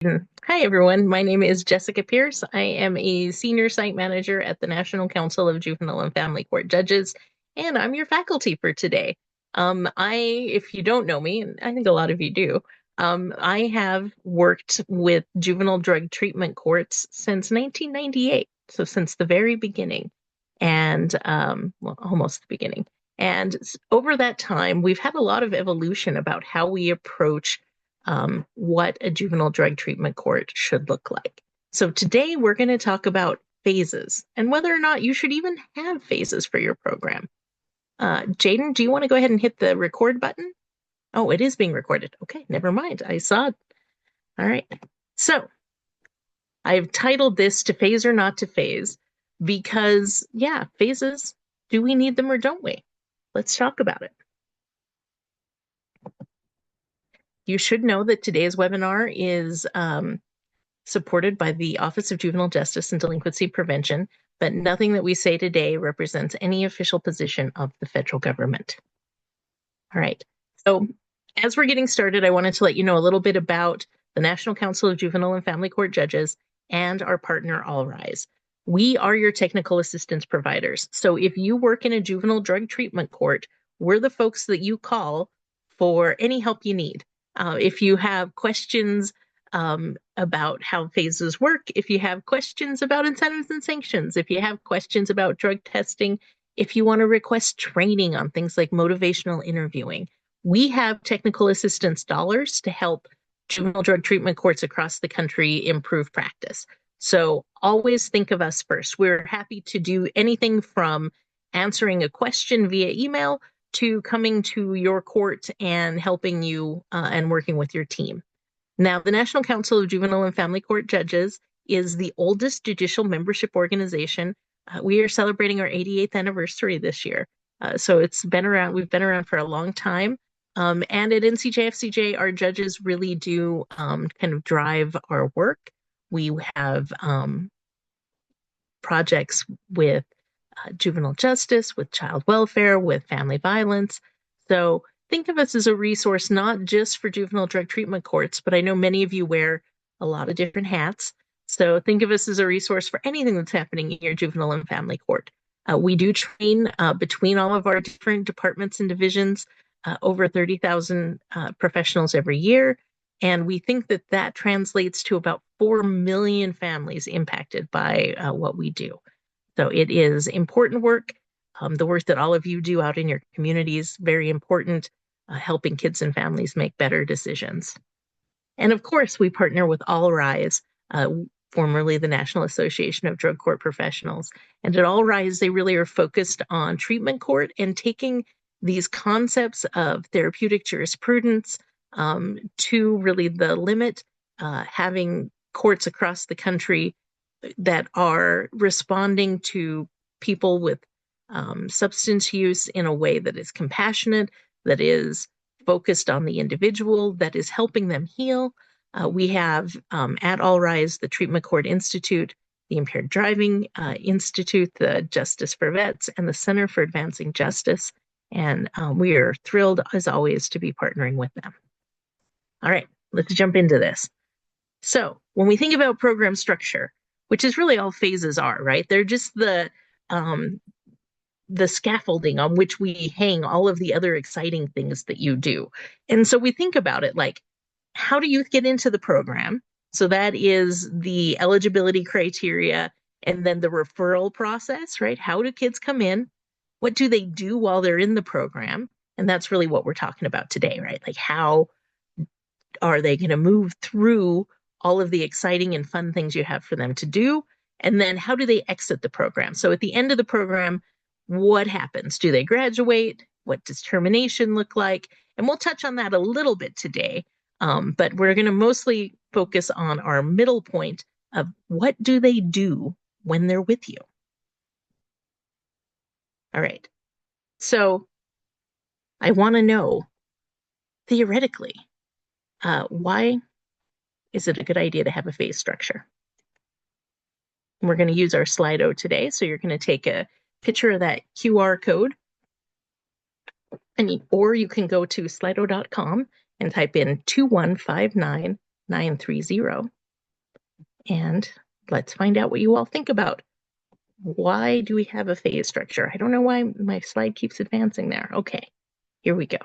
Hi, everyone. My name is Jessica Pierce. I am a senior site manager at the National Council of Juvenile and Family Court Judges, and I'm your faculty for today. If you don't know me, and I think a lot of you do, I have worked with juvenile drug treatment courts since 1998, so since the very beginning, and well, almost the beginning. And over that time, we've had a lot of evolution about how we approach what a juvenile drug treatment court should look like. So today we're going to talk about phases and whether or not you should even have phases for your program. Jaden, do you want to go ahead and hit the record button? Oh, it is being recorded. Okay, never mind. I saw it. All right. So I've titled this To Phase or Not to Phase because, yeah, phases, do we need them or don't we? Let's talk about it. You should know that today's webinar is supported by the Office of Juvenile Justice and Delinquency Prevention, but nothing that we say today represents any official position of the federal government. All right. So as we're getting started, I wanted to let you know a little bit about the National Council of Juvenile and Family Court Judges and our partner, All Rise. We are your technical assistance providers. So if you work in a juvenile drug treatment court, we're the folks that you call for any help you need. If you have questions about how phases work, if you have questions about incentives and sanctions, if you have questions about drug testing, if you want to request training on things like motivational interviewing, we have technical assistance dollars to help juvenile drug treatment courts across the country improve practice. So always think of us first. We're happy to do anything from answering a question via email to coming to your court and helping you and working with your team. Now, the National Council of Juvenile and Family Court Judges is the oldest judicial membership organization. We are celebrating our 88th anniversary this year. So it's been around, we've been around for a long time. And at NCJFCJ, our judges really do kind of drive our work. We have projects with juvenile justice, with child welfare, with family violence. So think of us as a resource, not just for juvenile drug treatment courts, but I know many of you wear a lot of different hats. So think of us as a resource for anything that's happening in your juvenile and family court. We do train between all of our different departments and divisions, over 30,000 professionals every year. And we think that that translates to about 4 million families impacted by what we do. So it is important work. The work that all of you do out in your communities, very important, helping kids and families make better decisions. And of course, we partner with All Rise, formerly the National Association of Drug Court Professionals. And at All Rise, they really are focused on treatment court and taking these concepts of therapeutic jurisprudence to really the limit, having courts across the country that are responding to people with substance use in a way that is compassionate, that is focused on the individual, that is helping them heal. We have at All Rise the Treatment Court Institute, the Impaired Driving Institute, the Justice for Vets, and the Center for Advancing Justice. And we are thrilled, as always, to be partnering with them. All right, let's jump into this. So when we think about program structure, which is really all phases are, right? They're just the scaffolding on which we hang all of the other exciting things that you do. And so we think about it like, how do youth get into the program? So that is the eligibility criteria and then the referral process, right? How do kids come in? What do they do while they're in the program? And that's really what we're talking about today, right? Like, how are they going to move through all of the exciting and fun things you have for them to do? And then how do they exit the program? So at the end of the program, what happens? Do they graduate? What does termination look like? And we'll touch on that a little bit today. But we're going to mostly focus on our middle point of what do they do when they're with you? All right. So I want to know, theoretically, why is it a good idea to have a phase structure? We're going to use our Slido today. So you're going to take a picture of that QR code, or you can go to slido.com and type in 2159 930. And let's find out what you all think about. Why do we have a phase structure? I don't know why my slide keeps advancing there. Okay, here we go.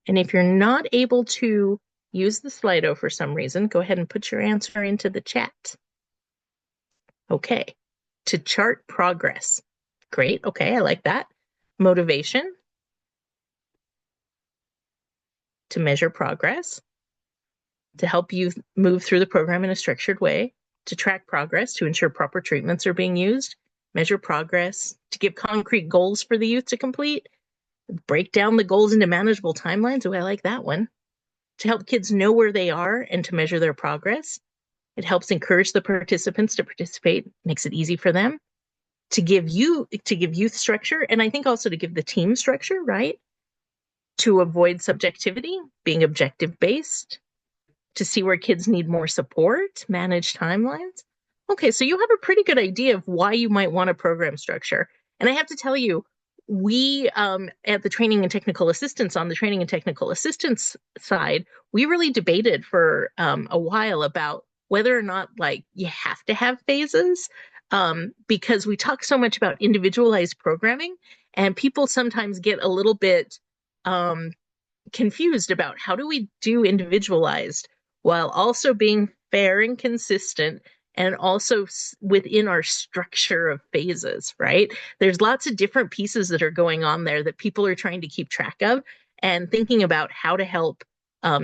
And if you're not able to use the Slido for some reason, go ahead and put your answer into the chat. Okay, to chart progress. Great, okay, I like that. Motivation, to measure progress, to help you move through the program in a structured way, to track progress, to ensure proper treatments are being used, measure progress, to give concrete goals for the youth to complete, break down the goals into manageable timelines. Oh, I like that one. To help kids know where they are and to measure their progress. It helps encourage the participants to participate, makes it easy for them. To give youth structure, and I think also to give the team structure, right? To avoid subjectivity, being objective based, to see where kids need more support, manage timelines. Okay, so you have a pretty good idea of why you might want a program structure. And I have to tell you, we at the training and technical assistance, on the training and technical assistance side, we really debated for a while about whether or not like you have to have phases, because we talk so much about individualized programming, and people sometimes get a little bit confused about how do we do individualized while also being fair and consistent and also within our structure of phases, right? There's lots of different pieces that are going on there that people are trying to keep track of and thinking about how to help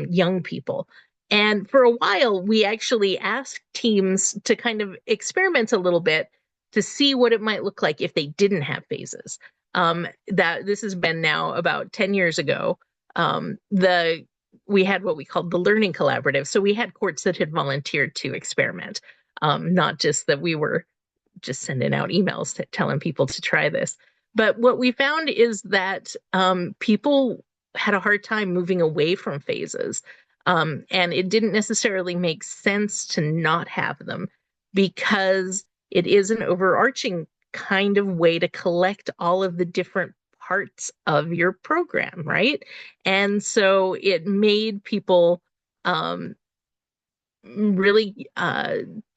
young people. And for a while, we actually asked teams to kind of experiment a little bit to see what it might look like if they didn't have phases. That this has been now about 10 years ago. We had what we called the Learning Collaborative. So we had courts that had volunteered to experiment, not just that we were just sending out emails telling people to try this. But what we found is that people had a hard time moving away from phases. And it didn't necessarily make sense to not have them because it is an overarching kind of way to collect all of the different parts of your program, right? And so it made people really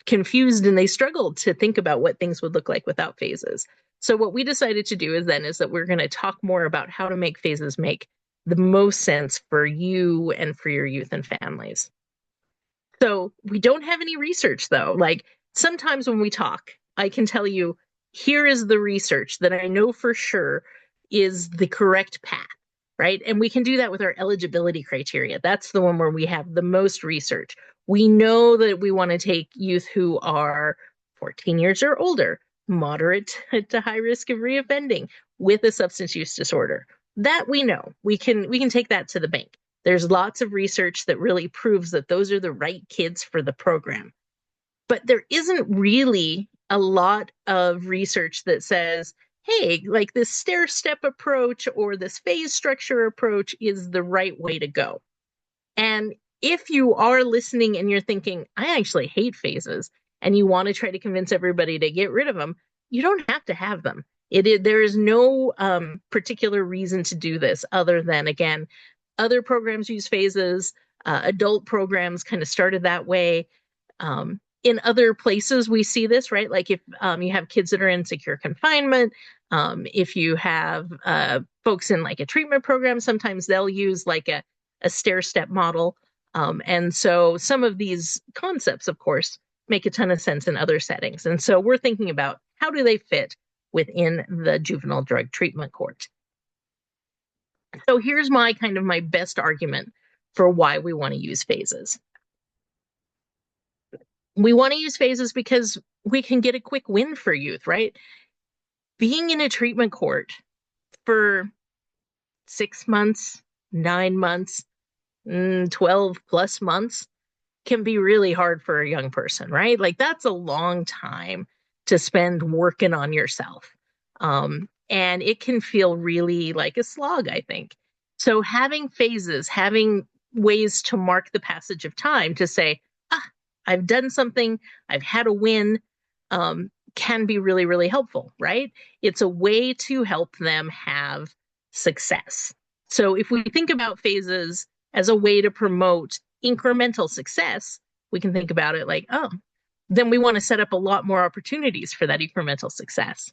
confused, and they struggled to think about what things would look like without phases. So what we decided to do is that we're going to talk more about how to make phases make the most sense for you and for your youth and families. So we don't have any research though. Like sometimes when we talk, I can tell you, here is the research that I know for sure is the correct path, right? And we can do that with our eligibility criteria. That's the one where we have the most research. We know that we want to take youth who are 14 years or older, moderate to high risk of reoffending with a substance use disorder. That we know. We can take that to the bank. There's lots of research that really proves that those are the right kids for the program. But there isn't really a lot of research that says, hey, like this stair step approach or this phase structure approach is the right way to go. And if you are listening and you're thinking, I actually hate phases, and you want to try to convince everybody to get rid of them, you don't have to have them. There is no particular reason to do this other than, again, other programs use phases. Adult programs kind of started that way. In other places, we see this, right? Like if you have kids that are in secure confinement, if you have folks in like a treatment program, sometimes they'll use like a stair-step model. And so some of these concepts, of course, make a ton of sense in other settings. And so we're thinking about how do they fit within the juvenile drug treatment court. So here's my best argument for why we want to use phases. We want to use phases because we can get a quick win for youth, right? Being in a treatment court for 6 months, 9 months, 12 plus months can be really hard for a young person, right? Like that's a long time to spend working on yourself. And it can feel really like a slog, I think. So having phases, having ways to mark the passage of time to say, I've done something, I've had a win, can be really, really helpful, right? It's a way to help them have success. So if we think about phases as a way to promote incremental success, we can think about it like, oh, then we want to set up a lot more opportunities for that incremental success.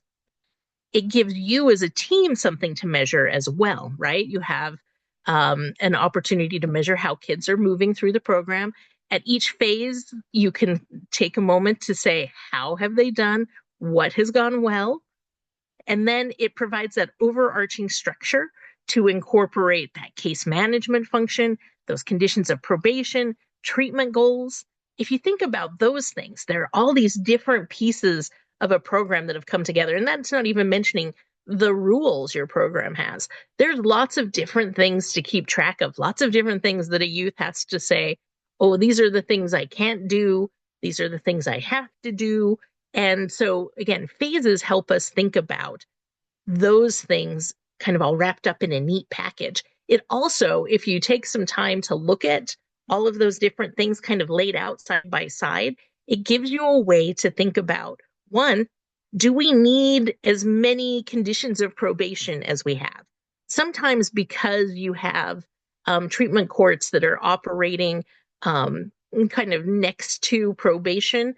It gives you as a team something to measure as well, right? You have an opportunity to measure how kids are moving through the program. At each phase, you can take a moment to say, how have they done? What has gone well? And then it provides that overarching structure to incorporate that case management function, those conditions of probation, treatment goals. If you think about those things, there are all these different pieces of a program that have come together. And that's not even mentioning the rules your program has. There's lots of different things to keep track of, lots of different things that a youth has to say, oh, these are the things I can't do. These are the things I have to do. And so, again, phases help us think about those things kind of all wrapped up in a neat package. It also, if you take some time to look at all of those different things kind of laid out side by side, it gives you a way to think about, one, do we need as many conditions of probation as we have? Sometimes because you have treatment courts that are operating kind of next to probation,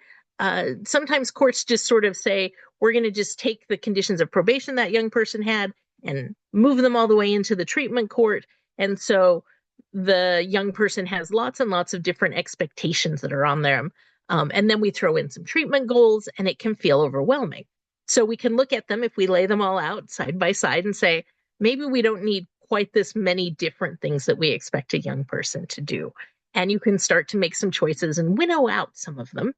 sometimes courts just sort of say, we're going to just take the conditions of probation that young person had and move them all the way into the treatment court. And so the young person has lots and lots of different expectations that are on them. And then we throw in some treatment goals and it can feel overwhelming. So we can look at them if we lay them all out side by side and say, maybe we don't need quite this many different things that we expect a young person to do. And you can start to make some choices and winnow out some of them.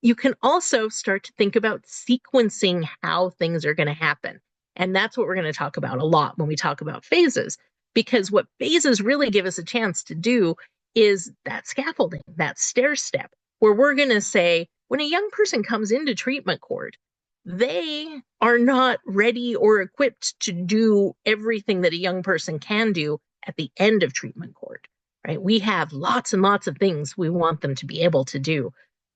You can also start to think about sequencing how things are going to happen. And that's what we're going to talk about a lot when we talk about phases, because what phases really give us a chance to do is that scaffolding, that stair step, where we're going to say, when a young person comes into treatment court, they are not ready or equipped to do everything that a young person can do at the end of treatment court, right? We have lots and lots of things we want them to be able to do,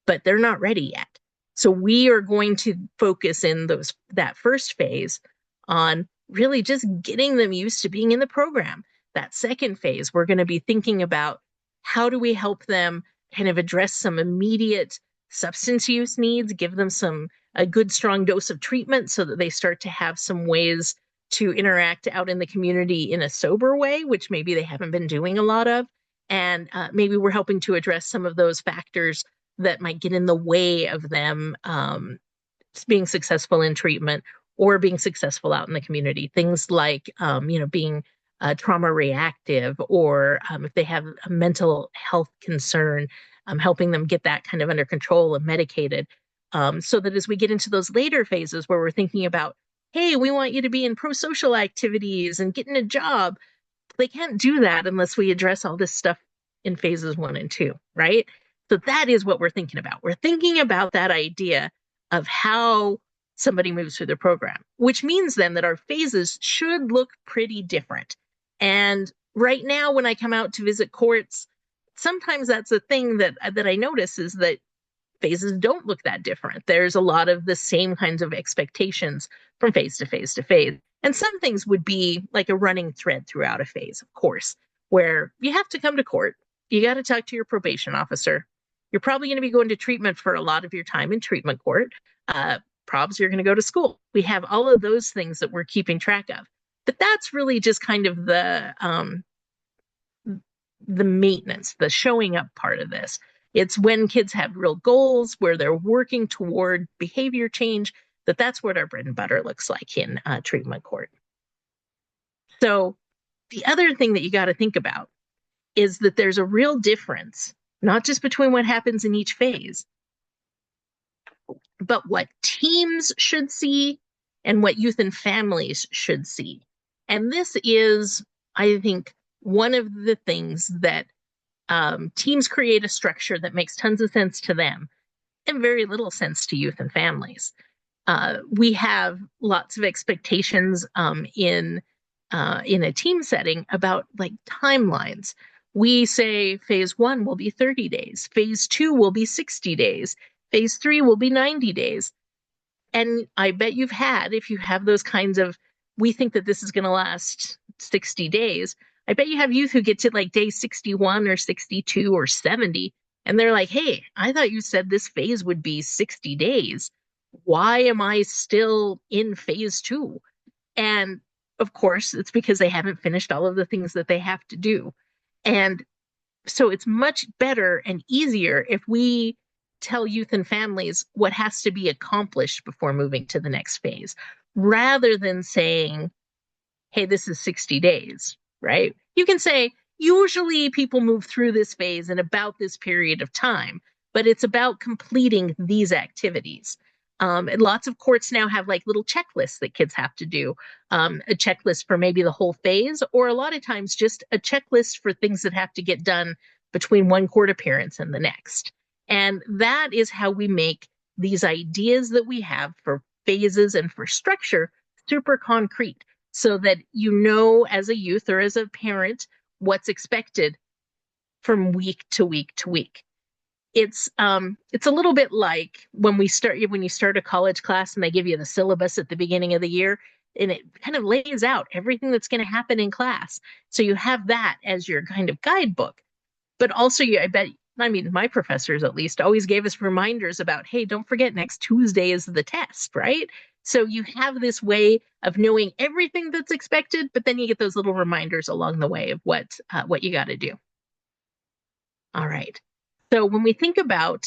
but they're not ready yet. So we are going to focus in that first phase on really just getting them used to being in the program. That second phase, we're going to be thinking about how do we help them kind of address some immediate substance use needs, give them a good strong dose of treatment so that they start to have some ways to interact out in the community in a sober way, which maybe they haven't been doing a lot of. And maybe we're helping to address some of those factors that might get in the way of them being successful in treatment or being successful out in the community. Things like, being trauma reactive, or if they have a mental health concern, helping them get that kind of under control and medicated. So that as we get into those later phases where we're thinking about, hey, we want you to be in pro-social activities and getting a job, they can't do that unless we address all this stuff in phases 1 and 2, right? So that is what we're thinking about. We're thinking about that idea of how somebody moves through the program, which means then that our phases should look pretty different. And right now, when I come out to visit courts, sometimes that's a thing that I notice is that phases don't look that different. There's a lot of the same kinds of expectations from phase to phase to phase. And some things would be like a running thread throughout a phase, of course, where you have to come to court. You got to talk to your probation officer. You're probably going to be going to treatment for a lot of your time in treatment court. Probs, you're going to go to school. We have all of those things that we're keeping track of. But that's really just kind of the maintenance, the showing up part of this. It's when kids have real goals, where they're working toward behavior change, that's what our bread and butter looks like in treatment court. So the other thing that you got to think about is that there's a real difference, not just between what happens in each phase, but what teams should see and what youth and families should see. And this is, I think, one of the things that teams create a structure that makes tons of sense to them and very little sense to youth and families. We have lots of expectations in a team setting about like timelines. We say phase 1 will be 30 days. Phase 2 will be 60 days. Phase 3 will be 90 days. And I bet you've had, if you have those kinds of, we think that this is going to last 60 days. I bet you have youth who get to like day 61 or 62 or 70, and they're like, hey, I thought you said this phase would be 60 days. Why am I still in phase two? And of course, it's because they haven't finished all of the things that they have to do. And so it's much better and easier if we tell youth and families what has to be accomplished before moving to the next phase, rather than saying, hey, this is 60 days, right? You can say, usually people move through this phase in about this period of time, but it's about completing these activities. And lots of courts now have like little checklists that kids have to do, a checklist for maybe the whole phase, or a lot of times just a checklist for things that have to get done between one court appearance and the next. And that is how we make these ideas that we have for phases and for structure super concrete, so that you know as a youth or as a parent what's expected from week to week to week. It's a little bit like when you start a college class and they give you the syllabus at the beginning of the year, and it kind of lays out everything that's going to happen in class. So you have that as your kind of guidebook. But also, I mean, my professors at least always gave us reminders about, hey, don't forget next Tuesday is the test, right? So you have this way of knowing everything that's expected, but then you get those little reminders along the way of what you got to do. All right. So when we think about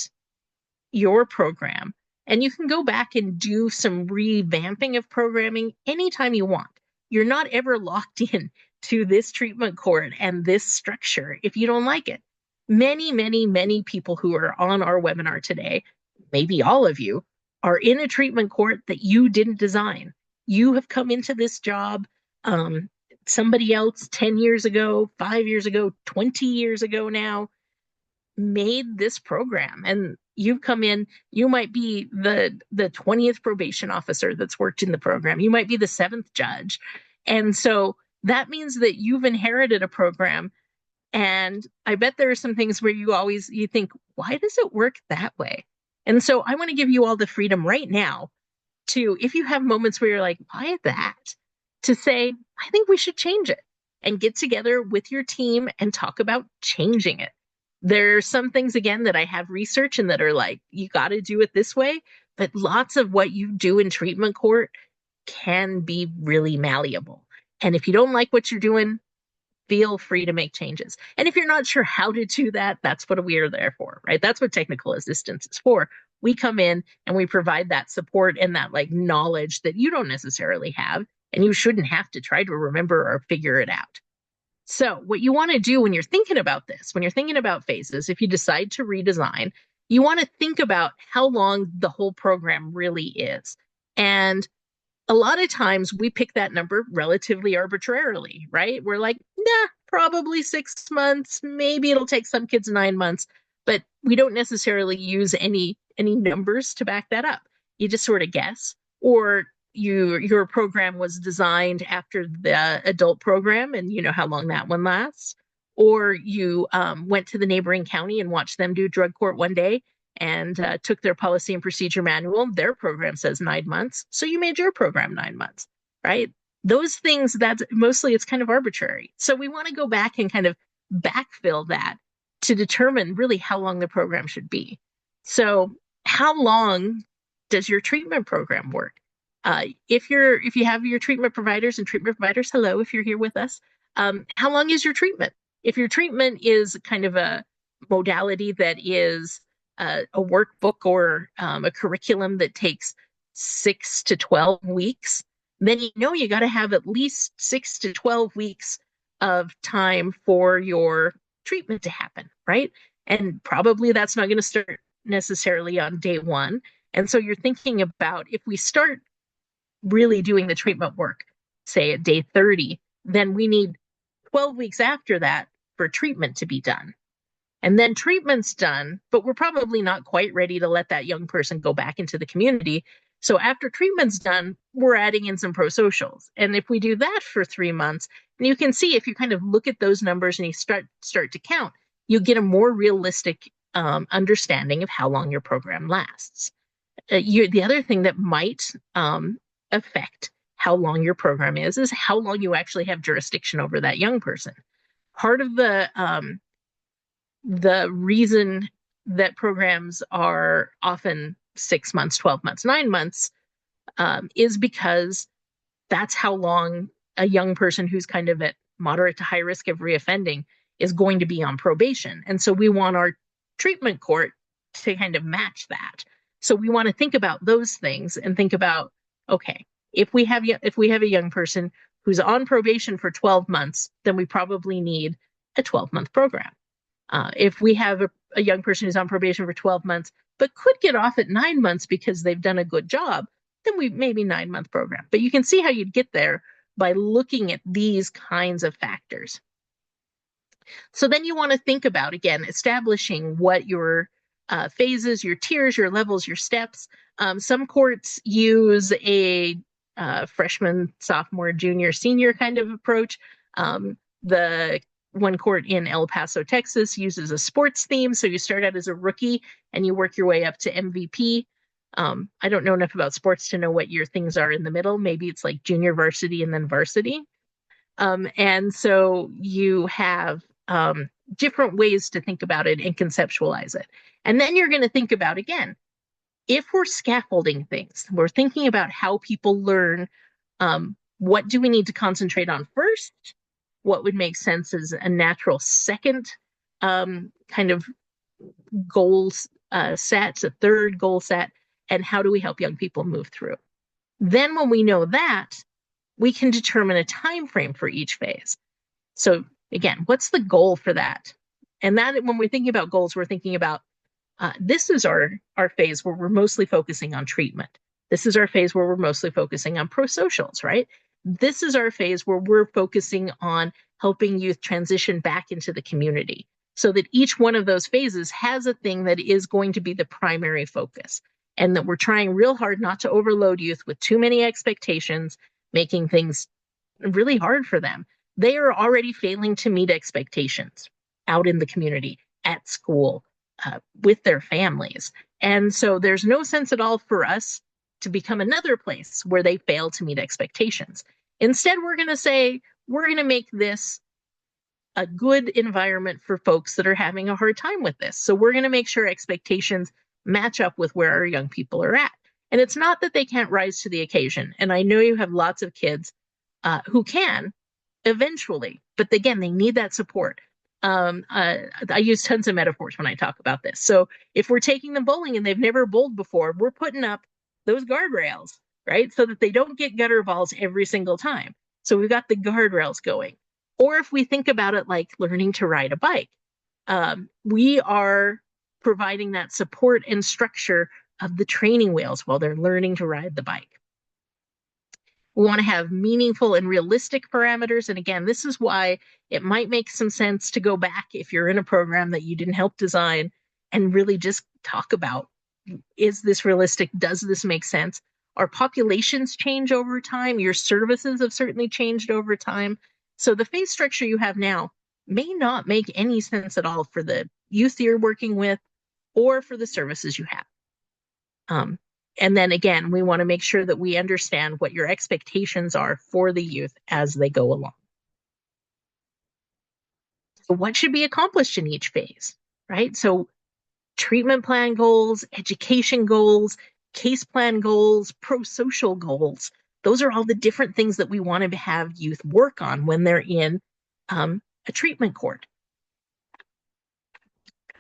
your program, and you can go back and do some revamping of programming anytime you want. You're not ever locked in to this treatment court and this structure if you don't like it. Many, many, many people who are on our webinar today, maybe all of you, are in a treatment court that you didn't design. You have come into this job, somebody else 10 years ago, 5 years ago, 20 years ago now made this program, and you've come in. You might be the 20th probation officer that's worked in the program. You might be the 7th judge. And so that means that you've inherited a program. And I bet there are some things where you think, why does it work that way? And so I want to give you all the freedom right now to, if you have moments where you're like, why that? To say, I think we should change it, and get together with your team and talk about changing it. There are some things, again, that I have research and that are like, you got to do it this way. But lots of what you do in treatment court can be really malleable. And if you don't like what you're doing, feel free to make changes. And if you're not sure how to do that, that's what we are there for, right? That's what technical assistance is for. We come in and we provide that support and that like knowledge that you don't necessarily have, and you shouldn't have to try to remember or figure it out. So what you want to do when you're thinking about this, when you're thinking about phases, if you decide to redesign, you want to think about how long the whole program really is. And a lot of times we pick that number relatively arbitrarily, right? We're like, nah, probably 6 months. Maybe it'll take some kids 9 months, but we don't necessarily use any numbers to back that up. You just sort of guess, or your program was designed after the adult program, and you know how long that one lasts. Or you went to the neighboring county and watched them do drug court one day, and took their policy and procedure manual. Their program says 9 months, so you made your program 9 months, right? Those things, that's mostly, it's kind of arbitrary. So we want to go back and kind of backfill that to determine really how long the program should be. So how long does your treatment program work? If you have your treatment providers, hello, if you're here with us, how long is your treatment? If your treatment is kind of a modality that is a workbook or a curriculum that takes 6 to 12 weeks, then you got to have at least 6 to 12 weeks of time for your treatment to happen, right? And probably that's not going to start necessarily on day one. And so you're thinking about, if we start really doing the treatment work, say at day 30, then we need 12 weeks after that for treatment to be done. And then treatment's done, but we're probably not quite ready to let that young person go back into the community. So after treatment's done, we're adding in some pro-socials. And if we do that for 3 months, and you can see, if you kind of look at those numbers and you start to count, you get a more realistic understanding of how long your program lasts. The other thing that might affect how long your program is how long you actually have jurisdiction over that young person. Part of the reason that programs are often 6 months, 12 months, 9 months is because that's how long a young person who's kind of at moderate to high risk of reoffending is going to be on probation. And so we want our treatment court to kind of match that. So we want to think about those things and think about, okay, if we have a young person who's on probation for 12 months, then we probably need a 12-month program. If we have a young person who's on probation for 12 months, but could get off at 9 months because they've done a good job, then we maybe 9-month program. But you can see how you'd get there by looking at these kinds of factors. So then you want to think about, again, establishing what your phases, your tiers, your levels, your steps. Some courts use a freshman, sophomore, junior, senior kind of approach. The one court in El Paso, Texas uses a sports theme. So you start out as a rookie and you work your way up to MVP. I don't know enough about sports to know what your things are in the middle. Maybe it's like junior varsity and then varsity. And so you have different ways to think about it and conceptualize it. And then you're going to think about, again, if we're scaffolding things, we're thinking about how people learn, what do we need to concentrate on first? What would make sense as a natural second kind of goals set, a third goal set, and how do we help young people move through? Then when we know that, we can determine a time frame for each phase. So again, what's the goal for that? And that when we're thinking about goals, we're thinking about this is our phase where we're mostly focusing on treatment. This is our phase where we're mostly focusing on pro-socials, right? This is our phase where we're focusing on helping youth transition back into the community so that each one of those phases has a thing that is going to be the primary focus and that we're trying real hard not to overload youth with too many expectations, making things really hard for them. They are already failing to meet expectations out in the community, at school, with their families. And so there's no sense at all for us to become another place where they fail to meet expectations. Instead, we're going to say, we're going to make this a good environment for folks that are having a hard time with this. So we're going to make sure expectations match up with where our young people are at. And it's not that they can't rise to the occasion. And I know you have lots of kids who can eventually, but again, they need that support. I use tons of metaphors when I talk about this. So if we're taking them bowling and they've never bowled before, we're putting up those guardrails, right? So that they don't get gutter balls every single time. So we've got the guardrails going. Or if we think about it like learning to ride a bike, we are providing that support and structure of the training wheels while they're learning to ride the bike. We want to have meaningful and realistic parameters. And again, this is why it might make some sense to go back if you're in a program that you didn't help design and really just talk about, is this realistic? Does this make sense? Our populations change over time. Your services have certainly changed over time. So the phase structure you have now may not make any sense at all for the youth you're working with or for the services you have. And then again, we want to make sure that we understand what your expectations are for the youth as they go along. So what should be accomplished in each phase, right? So treatment plan goals, education goals, case plan goals, pro-social goals. Those are all the different things that we want to have youth work on when they're in a treatment court.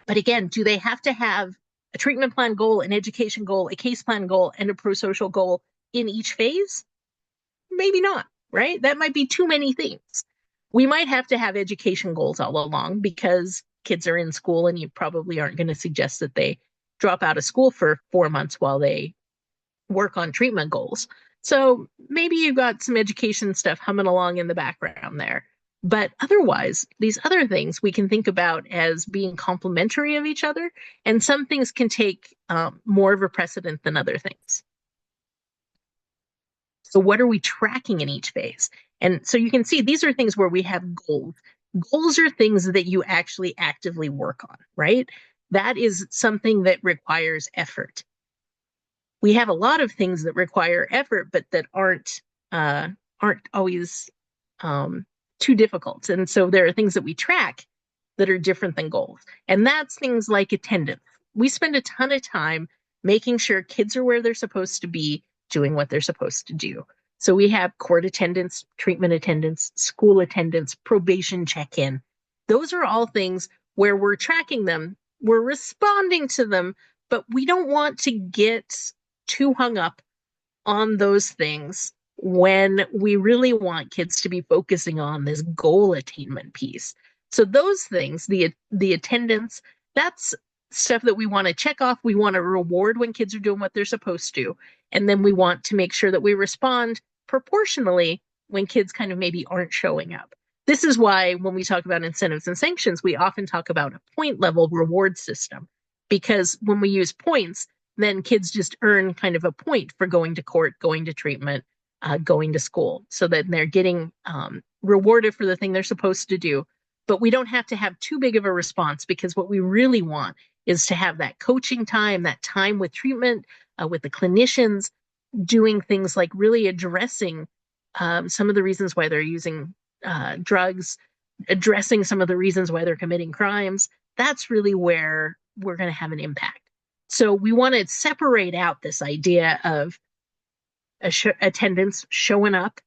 But again, do they have to have a treatment plan goal, an education goal, a case plan goal, and a pro-social goal in each phase? Maybe not, right? That might be too many things. We might have to have education goals all along because kids are in school and you probably aren't going to suggest that they drop out of school for 4 months while they work on treatment goals. So maybe you've got some education stuff humming along in the background there. But otherwise, these other things we can think about as being complementary of each other, and some things can take more of a precedent than other things. So what are we tracking in each phase? And so you can see these are things where we have goals. Goals are things that you actually actively work on, right? That is something that requires effort. we have a lot of things that require effort, but that aren't always too difficult. And so there are things that we track that are different than goals. And that's things like attendance. We spend a ton of time making sure kids are where they're supposed to be, doing what they're supposed to do. So we have court attendance, treatment attendance, school attendance, probation check-in. Those are all things where we're tracking them, we're responding to them, but we don't want to get too hung up on those things when we really want kids to be focusing on this goal attainment piece. So those things, the attendance, that's stuff that we want to check off. We want to reward when kids are doing what they're supposed to. And then we want to make sure that we respond proportionally when kids kind of maybe aren't showing up. This is why when we talk about incentives and sanctions, we often talk about a point level reward system, because when we use points, then kids just earn kind of a point for going to court, going to treatment, going to school, so that they're getting rewarded for the thing they're supposed to do. But we don't have to have too big of a response, because what we really want is to have that coaching time, that time with treatment, with the clinicians, doing things like really addressing some of the reasons why they're using drugs, addressing some of the reasons why they're committing crimes. That's really where we're going to have an impact. So we want to separate out this idea of attendance, showing up,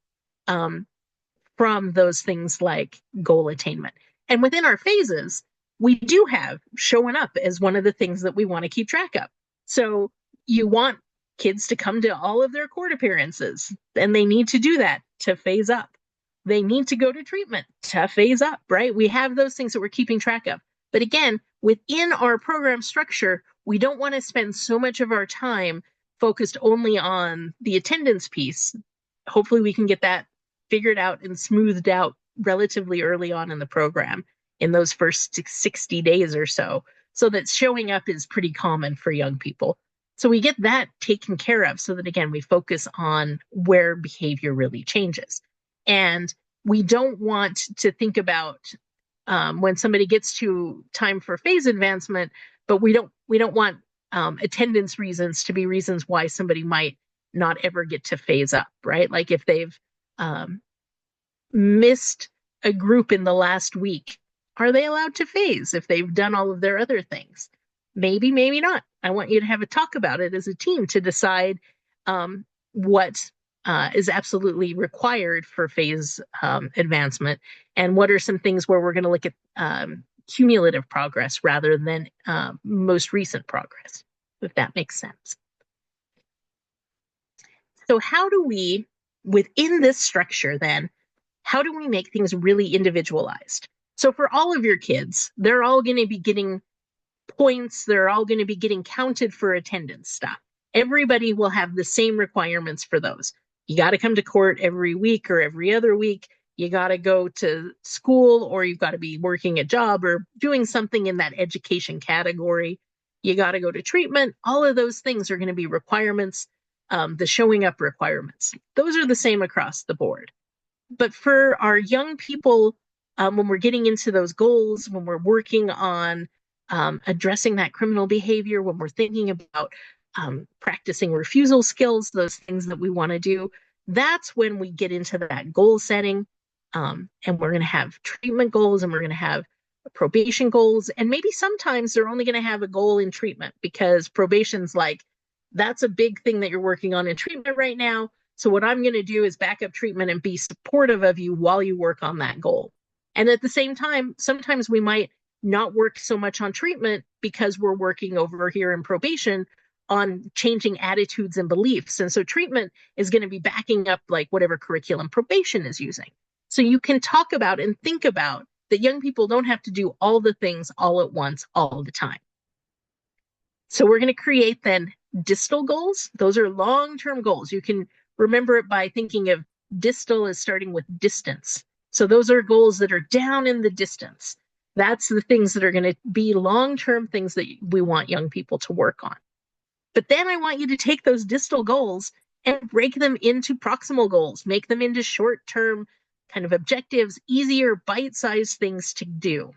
from those things like goal attainment. And within our phases, we do have showing up as one of the things that we want to keep track of. So you want kids to come to all of their court appearances, and they need to do that to phase up. They need to go to treatment to phase up, right? We have those things that we're keeping track of. But again, within our program structure, we don't want to spend so much of our time focused only on the attendance piece. Hopefully we can get that figured out and smoothed out relatively early on in the program, in those first 60 days or so that showing up is pretty common for young people. So we get that taken care of, so that, again, we focus on where behavior really changes. And we don't want to think about when somebody gets to time for phase advancement, but we don't want attendance reasons to be reasons why somebody might not ever get to phase up, right? Like if they've missed a group in the last week, are they allowed to phase if they've done all of their other things? Maybe, maybe not. I want you to have a talk about it as a team to decide what is absolutely required for phase advancement, and what are some things where we're going to look at cumulative progress rather than most recent progress, if that makes sense. So how do we, within this structure then, how do we make things really individualized? So for all of your kids, they're all going to be getting points. They're all going to be getting counted for attendance stuff. Everybody will have the same requirements for those. You got to come to court every week or every other week. You got to go to school, or you've got to be working a job or doing something in that education category. You got to go to treatment. All of those things are going to be requirements, the showing up requirements. Those are the same across the board. But for our young people, when we're getting into those goals, when we're working on addressing that criminal behavior, when we're thinking about practicing refusal skills, those things that we want to do, that's when we get into that goal setting. And we're going to have treatment goals, and we're going to have probation goals. And maybe sometimes they're only going to have a goal in treatment, because probation's like, that's a big thing that you're working on in treatment right now. So what I'm going to do is back up treatment and be supportive of you while you work on that goal. And at the same time, sometimes we might not work so much on treatment because we're working over here in probation on changing attitudes and beliefs. And so treatment is going to be backing up like whatever curriculum probation is using. So you can talk about and think about that young people don't have to do all the things all at once, all the time. So we're going to create then distal goals. Those are long-term goals. You can remember it by thinking of distal as starting with distance. So those are goals that are down in the distance. That's the things that are going to be long-term things that we want young people to work on. But then I want you to take those distal goals and break them into proximal goals, make them into short-term kind of objectives, easier bite-sized things to do.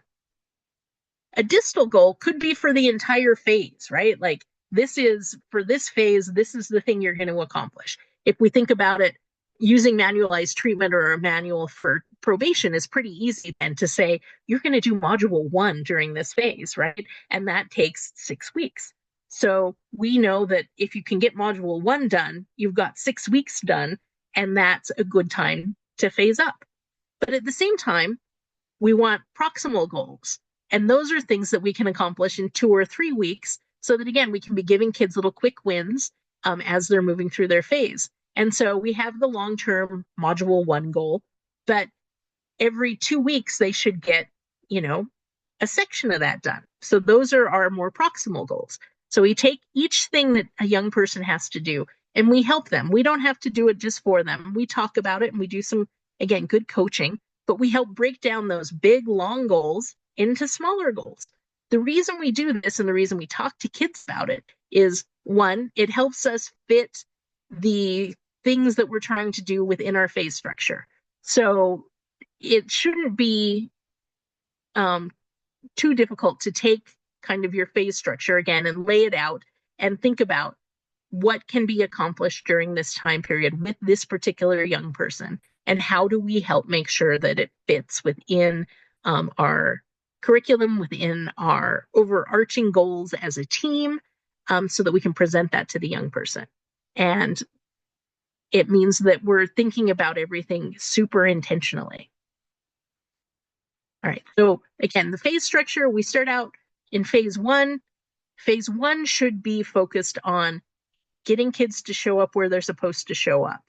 A distal goal could be for the entire phase, right? Like this is for this phase, this is the thing you're going to accomplish. If we think about it, using manualized treatment or a manual for probation is pretty easy then to say, you're going to do module one during this phase, right? And that takes 6 weeks. So we know that if you can get module one done, you've got 6 weeks done, and that's a good time to phase up. But at the same time, we want proximal goals. And those are things that we can accomplish in 2 or 3 weeks so that, again, we can be giving kids little quick wins as they're moving through their phase. And so we have the long-term module one goal, but every 2 weeks they should get, a section of that done. So those are our more proximal goals. So we take each thing that a young person has to do and we help them. We don't have to do it just for them. We talk about it and we do some, again, good coaching, but we help break down those big, long goals into smaller goals. The reason we do this and the reason we talk to kids about it is, one, it helps us fit the things that we're trying to do within our phase structure. So it shouldn't be too difficult to take kind of your phase structure again and lay it out and think about what can be accomplished during this time period with this particular young person, and how do we help make sure that it fits within our curriculum, within our overarching goals as a team, so that we can present that to the young person. And it means that we're thinking about everything super intentionally. All right, so again, the phase structure, we start out in phase one. Phase one should be focused on getting kids to show up where they're supposed to show up,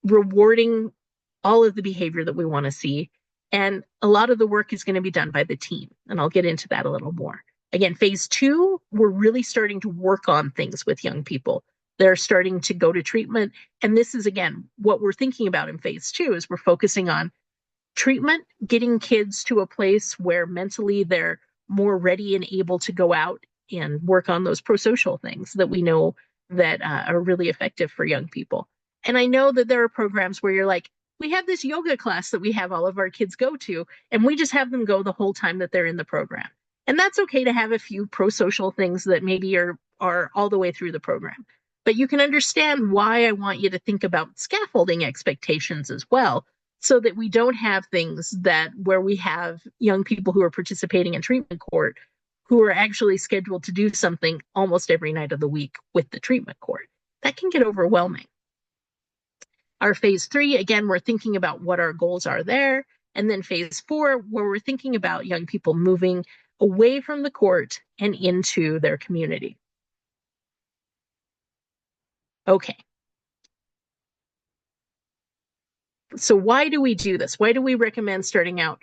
rewarding all of the behavior that we want to see. And a lot of the work is going to be done by the team. And I'll get into that a little more. Again, phase two, we're really starting to work on things with young people. They're starting to go to treatment. And this is, again, what we're thinking about in phase two is we're focusing on treatment, getting kids to a place where mentally they're more ready and able to go out and work on those pro-social things that we know that are really effective for young people. And I know that there are programs where you're like, we have this yoga class that we have all of our kids go to, and we just have them go the whole time that they're in the program. And that's okay to have a few pro-social things that maybe are all the way through the program. But you can understand why I want you to think about scaffolding expectations as well, so that we don't have things that where we have young people who are participating in treatment court who are actually scheduled to do something almost every night of the week with the treatment court. That can get overwhelming. Our phase three, again, we're thinking about what our goals are there. And then phase four, where we're thinking about young people moving away from the court and into their community. Okay. So why do we do this? Why do we recommend starting out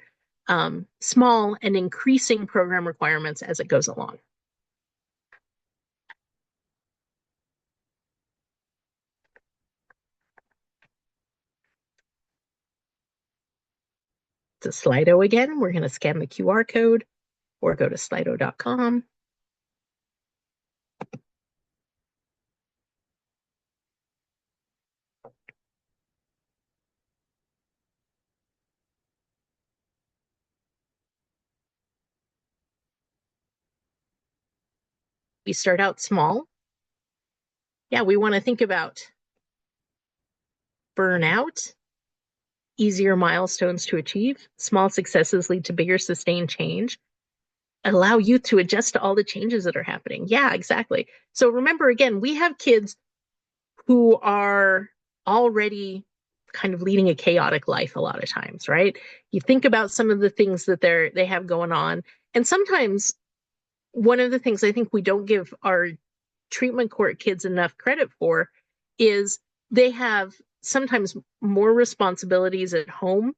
small and increasing program requirements as it goes along? To Slido again, we're going to scan the QR code or go to slido.com. We start out small. Yeah, we want to think about burnout, easier milestones to achieve. Small successes lead to bigger sustained change. Allow youth to adjust to all the changes that are happening. Yeah, exactly. So remember, again, we have kids who are already kind of leading a chaotic life a lot of times, right? You think about some of the things that they have going on. And sometimes one of the things I think we don't give our treatment court kids enough credit for is they have sometimes more responsibilities at home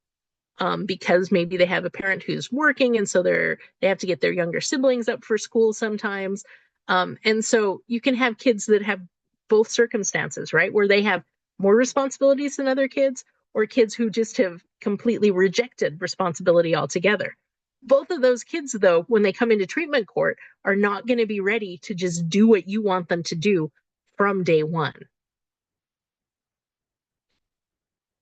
because maybe they have a parent who's working, and so they have to get their younger siblings up for school sometimes. And so you can have kids that have both circumstances, right? Where they have more responsibilities than other kids, or kids who just have completely rejected responsibility altogether. Both of those kids, though, when they come into treatment court, are not going to be ready to just do what you want them to do from day one.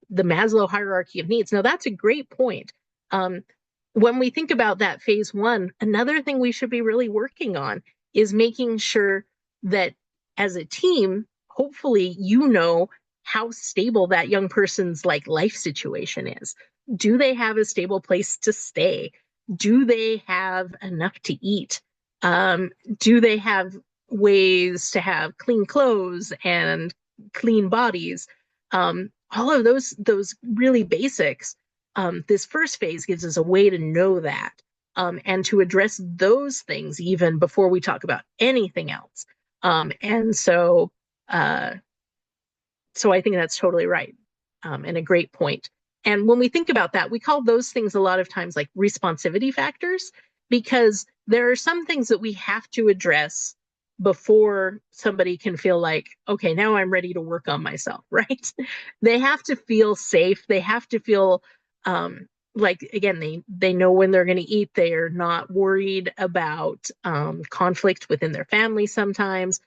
The Maslow hierarchy of needs. Now, that's a great point. When we think about that phase one, another thing we should be really working on is making sure that as a team, hopefully you know how stable that young person's like life situation is. Do they have a stable place to stay? Do they have enough to eat? Do they have ways to have clean clothes and clean bodies? All of those really basics. This first phase gives us a way to know that, and to address those things even before we talk about anything else. And so I think that's totally right, and a great point. And when we think about that, we call those things a lot of times like responsivity factors, because there are some things that we have to address before somebody can feel like, okay, now I'm ready to work on myself, right? They have to feel safe. They have to feel like, again, they know when they're going to eat. They are not worried about conflict within their family sometimes.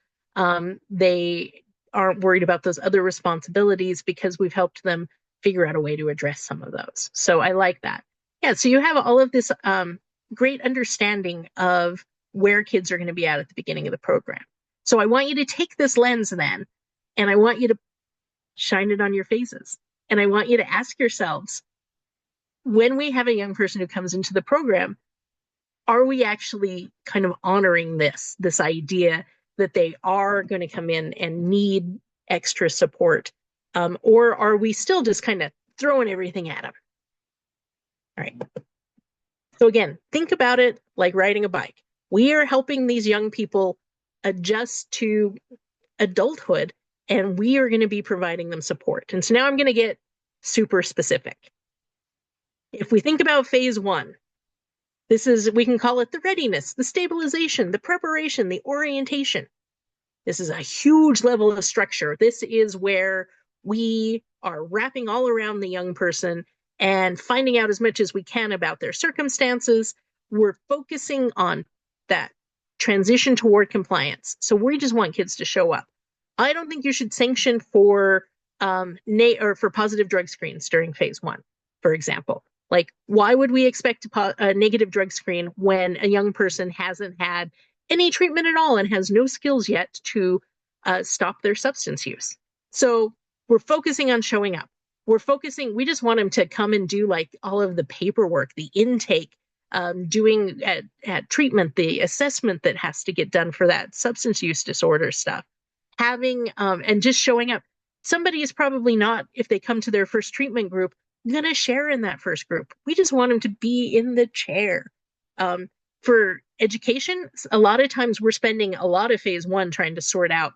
They aren't worried about those other responsibilities because we've helped them figure out a way to address some of those. So I like that. Yeah, so you have all of this great understanding of where kids are going to be at the beginning of the program. So I want you to take this lens then, and I want you to shine it on your faces. And I want you to ask yourselves, when we have a young person who comes into the program, are we actually kind of honoring this idea that they are going to come in and need extra support? Or are we still just kind of throwing everything at them? All right. So again, think about it like riding a bike. We are helping these young people adjust to adulthood, and we are going to be providing them support. And so now I'm going to get super specific. If we think about phase one, we can call it the readiness, the stabilization, the preparation, the orientation. This is a huge level of structure. This is where we are wrapping all around the young person and finding out as much as we can about their circumstances. We're focusing on that transition toward compliance. So we just want kids to show up. I don't think you should sanction for for positive drug screens during phase one, for example. Like, why would we expect a negative drug screen when a young person hasn't had any treatment at all and has no skills yet to stop their substance use? So we're focusing on showing up. We just want them to come and do like all of the paperwork, the intake, doing at treatment, the assessment that has to get done for that substance use disorder stuff. And just showing up. Somebody is probably not, if they come to their first treatment group, going to share in that first group. We just want them to be in the chair. For education, a lot of times we're spending a lot of phase one trying to sort out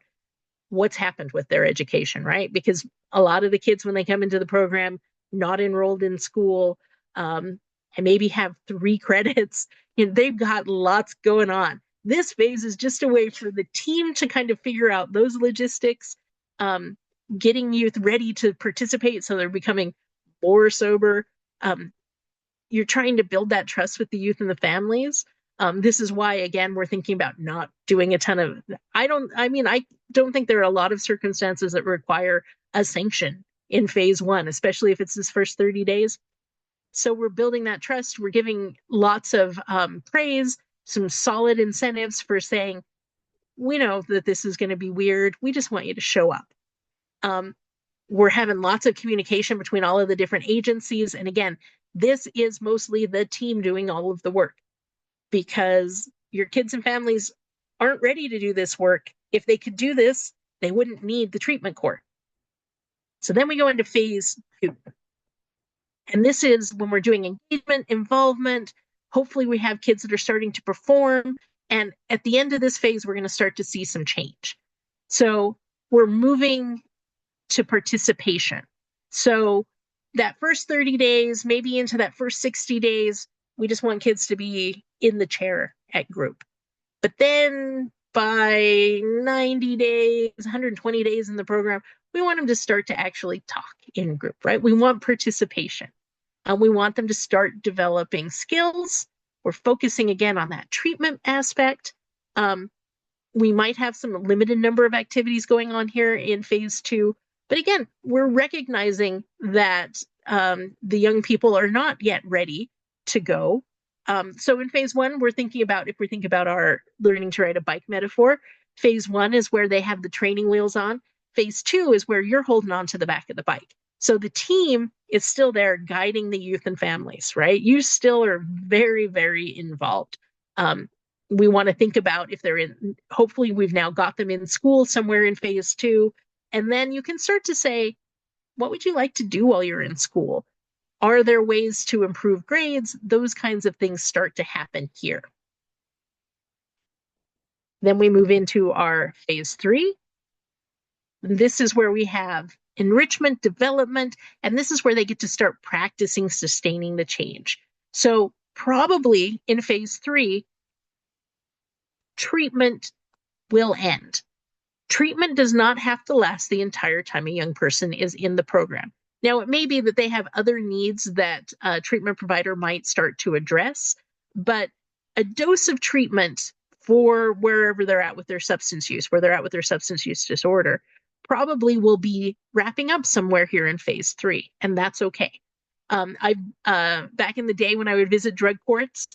what's happened with their education, right? Because a lot of the kids, when they come into the program, not enrolled in school, and maybe have 3 credits, they've got lots going on. This phase is just a way for the team to kind of figure out those logistics, getting youth ready to participate so they're becoming more sober. You're trying to build that trust with the youth and the families. This is why, again, we're thinking about not doing a ton of, I don't think there are a lot of circumstances that require a sanction in phase one, especially if it's this first 30 days. So we're building that trust. We're giving lots of praise, some solid incentives for saying, we know that this is going to be weird. We just want you to show up. We're having lots of communication between all of the different agencies. And again, this is mostly the team doing all of the work, because your kids and families aren't ready to do this work. If they could do this, they wouldn't need the treatment court. So then we go into phase two. And this is when we're doing engagement, involvement. Hopefully we have kids that are starting to perform. And at the end of this phase, we're going to start to see some change. So we're moving to participation. So that first 30 days, maybe into that first 60 days, we just want kids to be in the chair at group. But then by 90 days, 120 days in the program, we want them to start to actually talk in group, right? We want participation. We want them to start developing skills. We're focusing again on that treatment aspect. We might have some limited number of activities going on here in phase two. But again, we're recognizing that the young people are not yet ready to go. So in phase one, we're thinking about, if we think about our learning to ride a bike metaphor, Phase one is where they have the training wheels on. Phase two is where you're holding on to the back of the bike. So the team is still there guiding the youth and families, right? You still are very, very involved. We want to think about if they're in, hopefully, we've now got them in school somewhere in phase two. And then you can start to say, what would you like to do while you're in school? Are there ways to improve grades? Those kinds of things start to happen here. Then we move into our phase three. This is where we have enrichment, development, and this is where they get to start practicing sustaining the change. So probably in phase three, treatment will end. Treatment does not have to last the entire time a young person is in the program. Now, it may be that they have other needs that a treatment provider might start to address, but a dose of treatment for wherever they're at with their substance use, where they're at with their substance use disorder, probably will be wrapping up somewhere here in phase three, and that's okay. Back in the day when I would visit drug courts,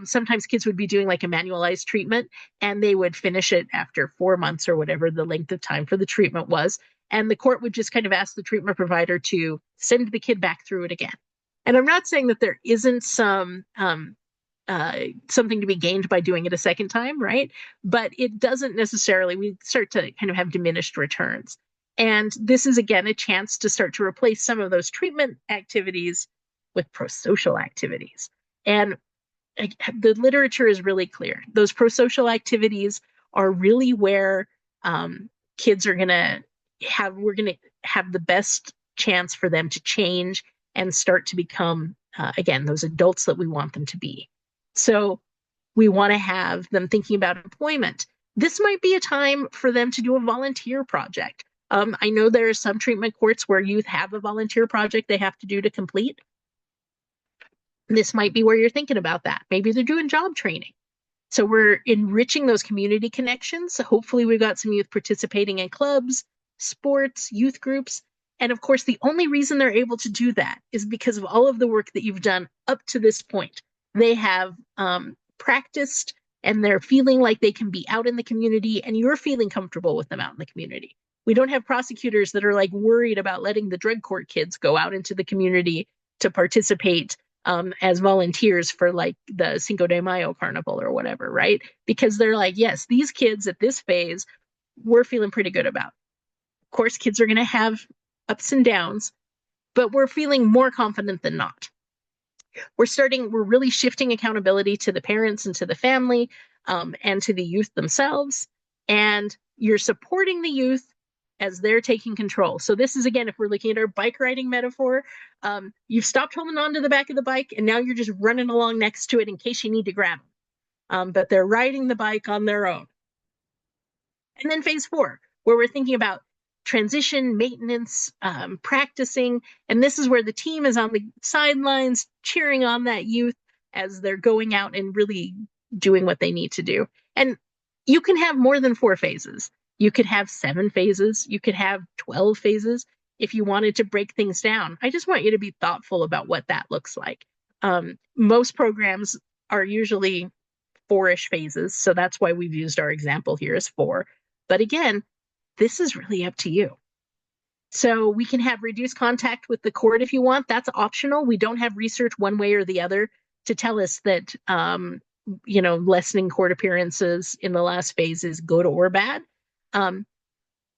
sometimes kids would be doing like a manualized treatment, and they would finish it after 4 months or whatever the length of time for the treatment was. And the court would just kind of ask the treatment provider to send the kid back through it again. And I'm not saying that there isn't something to be gained by doing it a second time, right? But it doesn't necessarily, we start to kind of have diminished returns. And this is, again, a chance to start to replace some of those treatment activities with pro-social activities. And the literature is really clear. Those pro-social activities are really where kids are we're going to have the best chance for them to change and start to become, again, those adults that we want them to be. So we want to have them thinking about employment. This might be a time for them to do a volunteer project. I know there are some treatment courts where youth have a volunteer project they have to do to complete. This might be where you're thinking about that. Maybe they're doing job training. So we're enriching those community connections. So hopefully we've got some youth participating in clubs, sports, youth groups. And of course, the only reason they're able to do that is because of all of the work that you've done up to this point. They have practiced, and they're feeling like they can be out in the community, and you're feeling comfortable with them out in the community. We don't have prosecutors that are like worried about letting the drug court kids go out into the community to participate as volunteers for like the Cinco de Mayo carnival or whatever, right? Because they're like, yes, these kids at this phase, we're feeling pretty good about. Of course, kids are going to have ups and downs, but we're feeling more confident than not. We're really shifting accountability to the parents and to the family and to the youth themselves. And you're supporting the youth as they're taking control. So this is, again, if we're looking at our bike riding metaphor, you've stopped holding on to the back of the bike, and now you're just running along next to it in case you need to grab them. But they're riding the bike on their own. And then phase four, where we're thinking about transition, maintenance, practicing. And this is where the team is on the sidelines cheering on that youth as they're going out and really doing what they need to do. And you can have more than 4 phases. You could have 7 phases. You could have 12 phases if you wanted to break things down. I just want you to be thoughtful about what that looks like. Most programs are usually 4-ish phases. So that's why we've used our example here as 4. But again, this is really up to you. So we can have reduced contact with the court if you want. That's optional. We don't have research one way or the other to tell us that, lessening court appearances in the last phase is good or bad.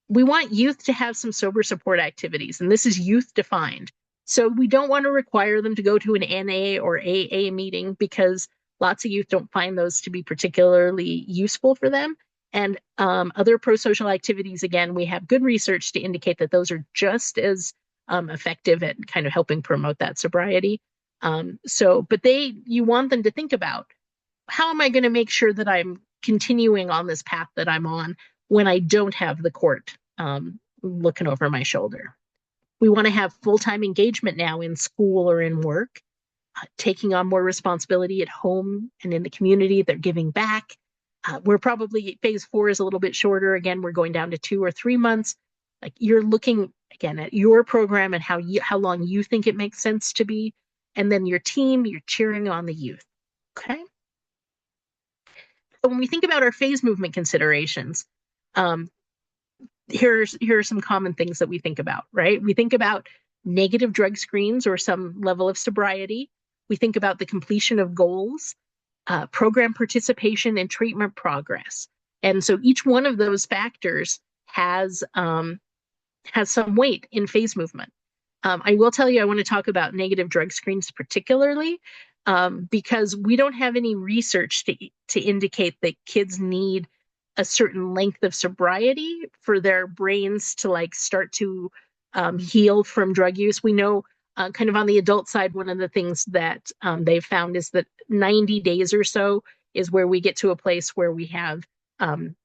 We want youth to have some sober support activities, and this is youth defined. So we don't want to require them to go to an NA or AA meeting because lots of youth don't find those to be particularly useful for them. And other pro-social activities, again, we have good research to indicate that those are just as effective at kind of helping promote that sobriety. But you want them to think about, how am I going to make sure that I'm continuing on this path that I'm on when I don't have the court looking over my shoulder? We want to have full-time engagement now in school or in work, taking on more responsibility at home and in the community. They're giving back. We're probably, phase 4 is a little bit shorter. Again, we're going down to 2 or 3 months. Like, you're looking again at your program and how long you think it makes sense to be. And then your team, you're cheering on the youth. Okay. So when we think about our phase movement considerations, Um, here are some common things that we think about, right? We think about negative drug screens or some level of sobriety. We think about the completion of goals, program participation, and treatment progress. And so each one of those factors has some weight in phase movement. I will tell you, I want to talk about negative drug screens particularly because we don't have any research to indicate that kids need a certain length of sobriety for their brains to like start to heal from drug use. We know kind of on the adult side, one of the things that they've found is that 90 days or so is where we get to a place where we have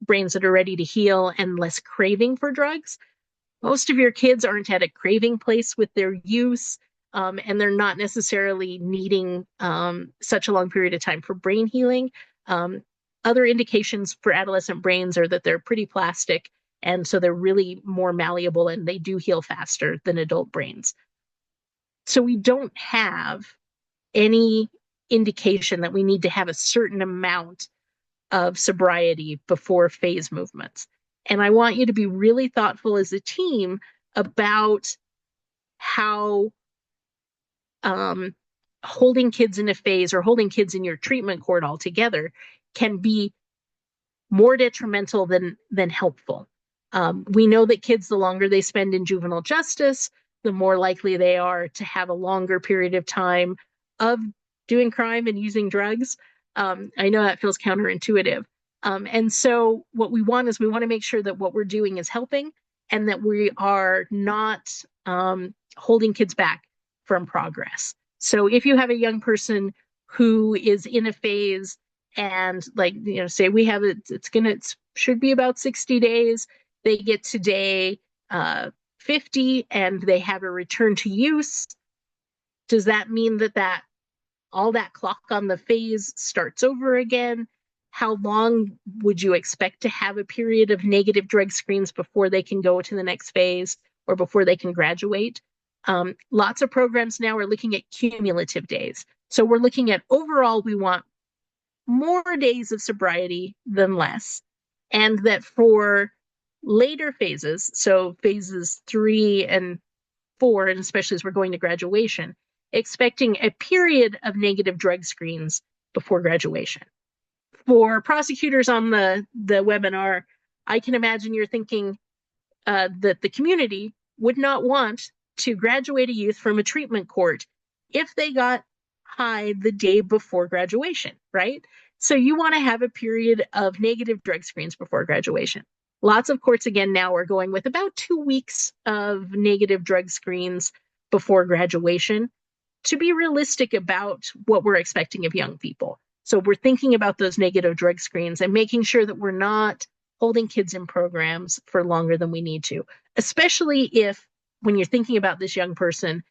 brains that are ready to heal and less craving for drugs. Most of your kids aren't at a craving place with their use, and they're not necessarily needing such a long period of time for brain healing. Um, Other indications for adolescent brains are that they're pretty plastic, and so they're really more malleable and they do heal faster than adult brains. So we don't have any indication that we need to have a certain amount of sobriety before phase movements. And I want you to be really thoughtful as a team about how um, holding kids in a phase or holding kids in your treatment court altogether can be more detrimental than helpful. We know that kids, the longer they spend in juvenile justice, the more likely they are to have a longer period of time of doing crime and using drugs. I know that feels counterintuitive. And so what we want is we want to make sure that what we're doing is helping and that we are not holding kids back from progress. So if you have a young person who is in a phase and like, say we have it should be about 60 days, they get to day 50 and they have a return to use. Does that mean that all that clock on the phase starts over again? How long would you expect to have a period of negative drug screens before they can go to the next phase or before they can graduate? Lots of programs now are looking at cumulative days. So we're looking at overall, we want more days of sobriety than less. And that for later phases, so phases 3 and 4, and especially as we're going to graduation, expecting a period of negative drug screens before graduation. For prosecutors on the webinar, I can imagine you're thinking that the community would not want to graduate a youth from a treatment court if they got high the day before graduation, right? So you want to have a period of negative drug screens before graduation. Lots of courts again now are going with about 2 weeks of negative drug screens before graduation to be realistic about what we're expecting of young people. So we're thinking about those negative drug screens and making sure that we're not holding kids in programs for longer than we need to, especially if when you're thinking about this young person,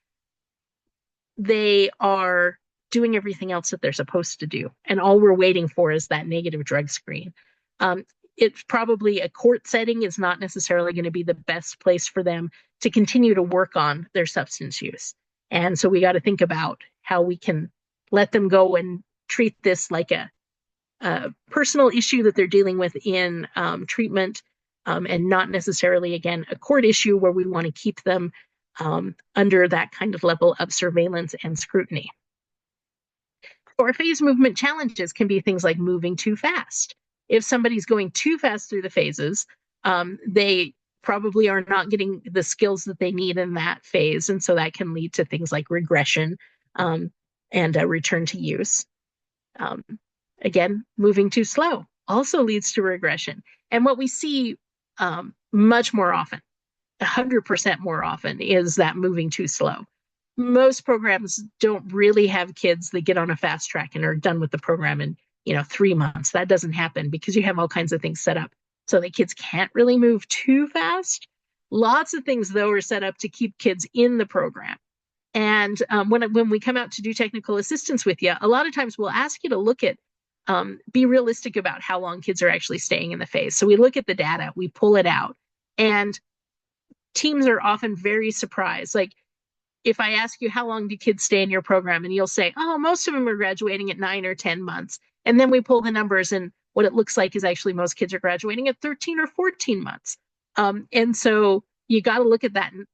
they are doing everything else that they're supposed to do. And all we're waiting for is that negative drug screen. It's probably a court setting is not necessarily going to be the best place for them to continue to work on their substance use. And so we got to think about how we can let them go and treat this like a personal issue that they're dealing with in treatment and not necessarily, again, a court issue where we want to keep them under that kind of level of surveillance and scrutiny. Or phase movement challenges can be things like moving too fast. If somebody's going too fast through the phases, they probably are not getting the skills that they need in that phase. And so that can lead to things like regression and a return to use. Again, moving too slow also leads to regression. And what we see much more often, 100% more often, is that moving too slow. Most programs don't really have kids that get on a fast track and are done with the program in 3 months. That doesn't happen because you have all kinds of things set up so that kids can't really move too fast. Lots of things, though, are set up to keep kids in the program. And when we come out to do technical assistance with you, a lot of times we'll ask you to look at, be realistic about how long kids are actually staying in the phase. So we look at the data, we pull it out, and teams are often very surprised. Like if I ask you how long do kids stay in your program, and you'll say, oh, most of them are graduating at 9 or 10 months. And then we pull the numbers and what it looks like is actually most kids are graduating at 13 or 14 months. And so you got to look at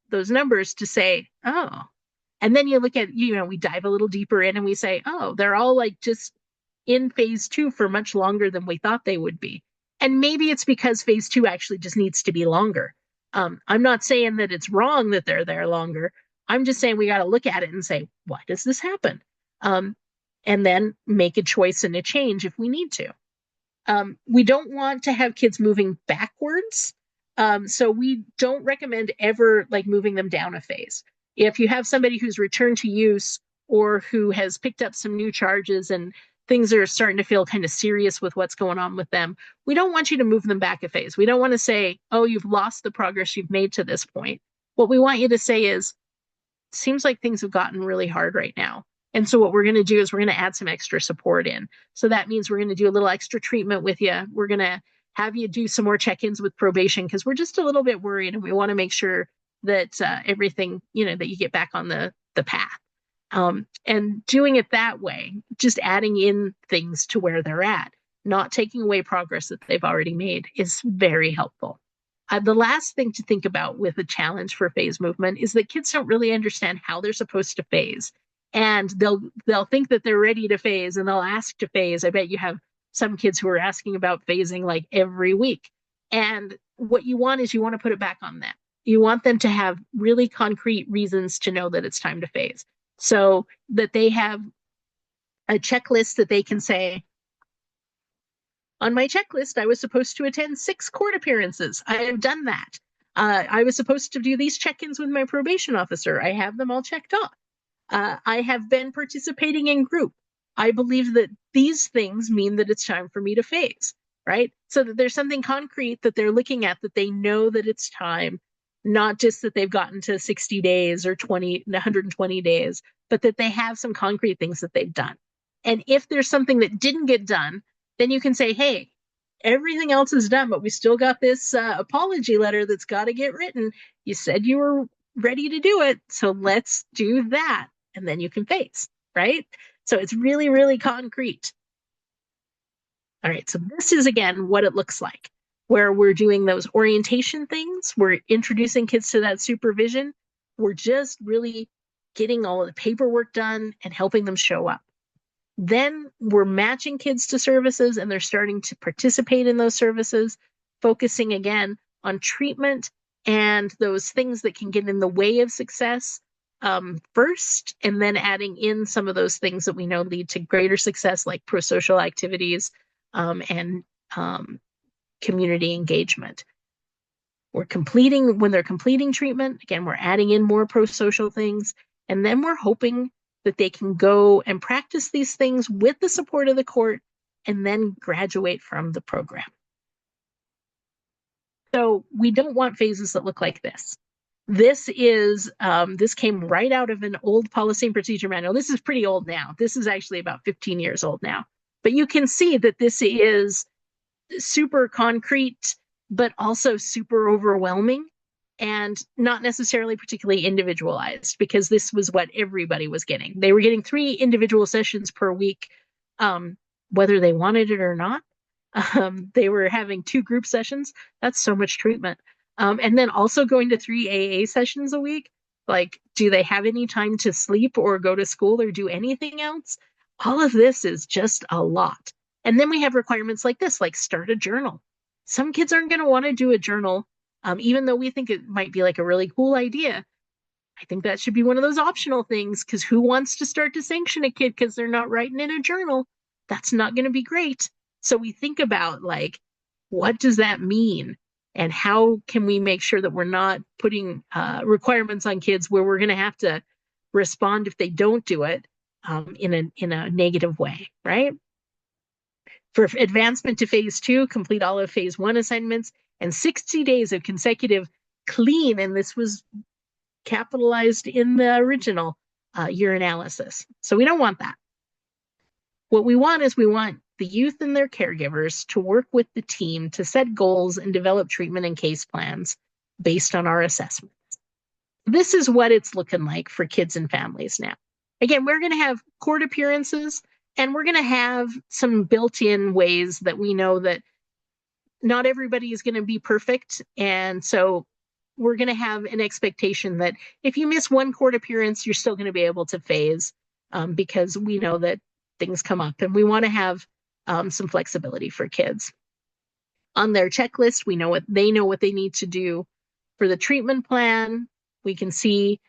those numbers to say, oh, and then you look at, we dive a little deeper in and we say, oh, they're all like just in phase 2 for much longer than we thought they would be. And maybe it's because phase 2 actually just needs to be longer. I'm not saying that it's wrong that they're there longer. I'm just saying we got to look at it and say, why does this happen? And then make a choice and a change if we need to. We don't want to have kids moving backwards. So we don't recommend ever like moving them down a phase. If you have somebody who's returned to use or who has picked up some new charges and things are starting to feel kind of serious with what's going on with them, we don't want you to move them back a phase. We don't want to say, oh, you've lost the progress you've made to this point. What we want you to say is, seems like things have gotten really hard right now. And so what we're going to do is we're going to add some extra support in. So that means we're going to do a little extra treatment with you. We're going to have you do some more check-ins with probation because we're just a little bit worried and we want to make sure that everything, that you get back on the path. And doing it that way, just adding in things to where they're at, not taking away progress that they've already made is very helpful. The last thing to think about with a challenge for phase movement is that kids don't really understand how they're supposed to phase. And they'll think that they're ready to phase and they'll ask to phase. I bet you have some kids who are asking about phasing like every week. And what you want is you want to put it back on them. You want them to have really concrete reasons to know that it's time to phase. So that they have a checklist that they can say, on my checklist, I was supposed to attend 6 court appearances. I have done that. I was supposed to do these check-ins with my probation officer. I have them all checked off. I have been participating in group. I believe that these things mean that it's time for me to phase, right? So that there's something concrete that they're looking at that they know that it's time, not just that they've gotten to 60 days or 120 days, but that they have some concrete things that they've done. And if there's something that didn't get done, then you can say, hey, everything else is done, but we still got this apology letter that's got to get written. You said you were ready to do it, so let's do that. And then you can phase, right? So it's really, really concrete. All right, so this is, again, what it looks like, where we're doing those orientation things. We're introducing kids to that supervision. We're just really getting all of the paperwork done and helping them show up. Then we're matching kids to services and they're starting to participate in those services, focusing again on treatment and those things that can get in the way of success first, and then adding in some of those things that we know lead to greater success, like pro-social activities and community engagement. When they're completing treatment, again, we're adding in more pro-social things, and then we're hoping that they can go and practice these things with the support of the court and then graduate from the program. So we don't want phases that look like this. This came right out of an old policy and procedure manual. This is pretty old now. This is actually about 15 years old now. But you can see that this is super concrete, but also super overwhelming and not necessarily particularly individualized, because this was what everybody was getting. They were getting 3 individual sessions per week, whether they wanted it or not. They were having 2 group sessions. That's so much treatment. And then also going to 3 AA sessions a week. Like, do they have any time to sleep or go to school or do anything else? All of this is just a lot. And then we have requirements like this, like start a journal. Some kids aren't going to want to do a journal, even though we think it might be like a really cool idea. I think that should be one of those optional things, because who wants to start to sanction a kid because they're not writing in a journal? That's not going to be great. So we think about, like, what does that mean? And how can we make sure that we're not putting requirements on kids where we're going to have to respond if they don't do it in a negative way, right? For advancement to phase 2, complete all of phase 1 assignments and 60 days of consecutive clean, and this was capitalized in the original year analysis. So we don't want that. What we want is we want the youth and their caregivers to work with the team to set goals and develop treatment and case plans based on our assessments. This is what it's looking like for kids and families now. Again, we're going to have court appearances, And we're going to have some built-in ways that we know that not everybody is going to be perfect. And so we're going to have an expectation that if you miss one court appearance, you're still going to be able to phase, because we know that things come up and we want to have some flexibility for kids. On their checklist, we know what they need to do for the treatment plan. We can see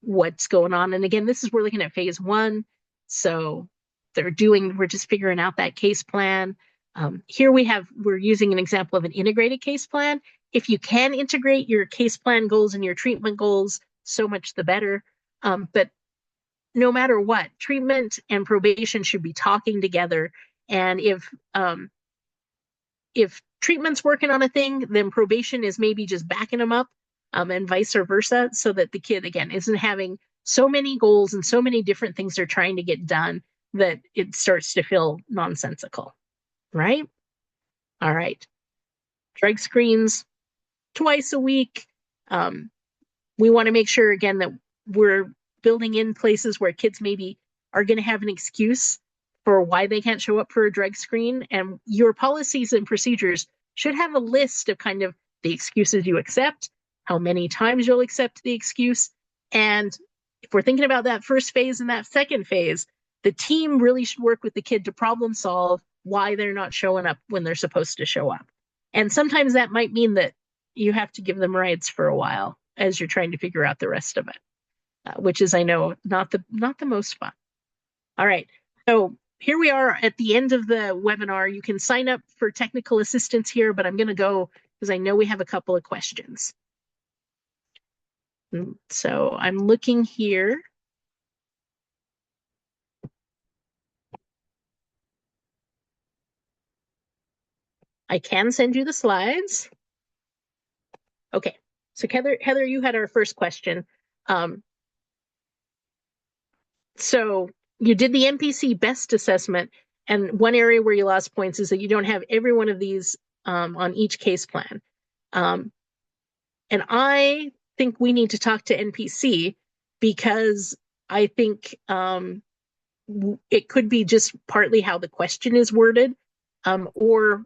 what's going on. And again, we're looking at phase 1. So we're just figuring out that case plan. Here we're using an example of an integrated case plan. If you can integrate your case plan goals and your treatment goals, so much the better. But no matter what, treatment and probation should be talking together. And if treatment's working on a thing, then probation is maybe just backing them up, and vice versa, so that the kid, again, isn't having so many goals and so many different things they're trying to get done that it starts to feel nonsensical, right? All right. Drug screens twice a week. We want to make sure, again, that we're building in places where kids maybe are going to have an excuse for why they can't show up for a drug screen. And your policies and procedures should have a list of kind of the excuses you accept, how many times you'll accept the excuse. And if we're thinking about that first phase and that second phase, the team really should work with the kid to problem solve why they're not showing up when they're supposed to show up. And sometimes that might mean that you have to give them rides for a while as you're trying to figure out the rest of it, which is, I know, not the most fun. All right. So here we are at the end of the webinar. You can sign up for technical assistance here, but I'm going to go because I know we have a couple of questions. So I'm looking here. I can send you the slides. Okay. So Heather, you had our first question. So you did the MPC best assessment, and one area where you lost points is that you don't have every one of these on each case plan. And I think we need to talk to NPC because I think it could be just partly how the question is worded, or